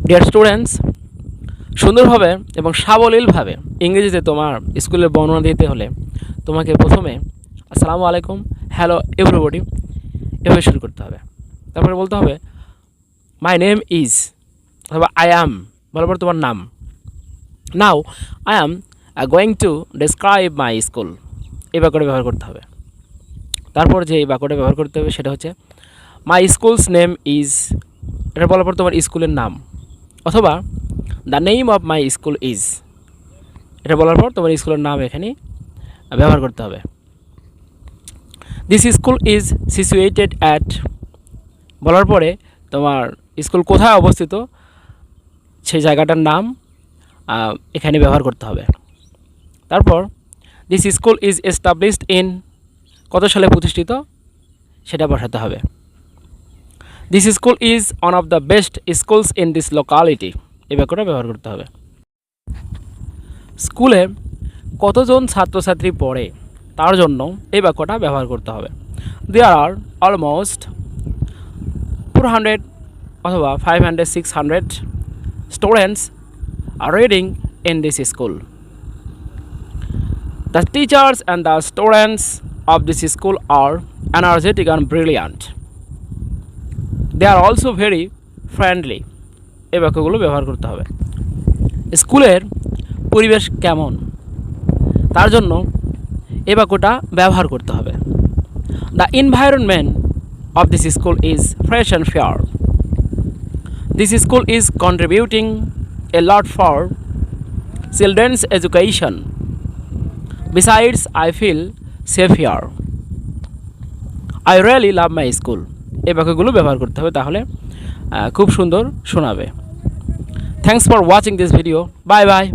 Dear students, সুন্দরভাবে এবং সাবলীলভাবে ইংরেজিতে তোমার স্কুলের বর্ণনা দিতে হলে তোমাকে প্রথমে আসসালামু আলাইকুম, হ্যালো এভরিবডি এভাবে শুরু করতে হবে। তারপরে বলতে হবে মাই নেম ইজ অথবা আই অ্যাম, বলার পর তোমার নাম। Now I am going to describe my school, এই বাক্যটা ব্যবহার করতে হবে। তারপর যে এই বাক্যটা ব্যবহার করতে হবে সেটা হচ্ছে মাই স্কুলস নেম ইজ, এটা বলার পর তোমার স্কুলের নাম, অথবা the name of my school is, এটা বলার পর তোমার স্কুলের নাম এখানে ব্যবহার করতে হবে। This school is situated at, বলার পরে তোমার স্কুল কোথায় অবস্থিত সেই জায়গাটার নাম এখানে ব্যবহার করতে হবে। তারপর this school is established in, কত সালে প্রতিষ্ঠিত সেটা বসাতে হবে। This school is one of the best schools in this locality, এই বাক্যটা ব্যবহার করতে হবে। স্কুলে কতজন ছাত্রছাত্রী পড়ে তার জন্য এই বাক্যটা ব্যবহার করতে হবে। দেয়ার আর অলমোস্ট 400 অথবা 500-600 students are reading in this school. The teachers and the students of this school are energetic and brilliant. They are also very friendly, এই বাক্যগুলো ব্যবহার করতে হবে। স্কুলের পরিবেশ কেমন তার জন্য এই বাক্যটা ব্যবহার করতে হবে। The environment of this school is fresh and fair. This school is contributing a lot for children's education. Besides I feel safe here. I really love my school, এই বাক্যগুলো ব্যবহার করতে হবে, তাহলে খুব সুন্দর শোনাবে। Thanks for watching this video. Bye by.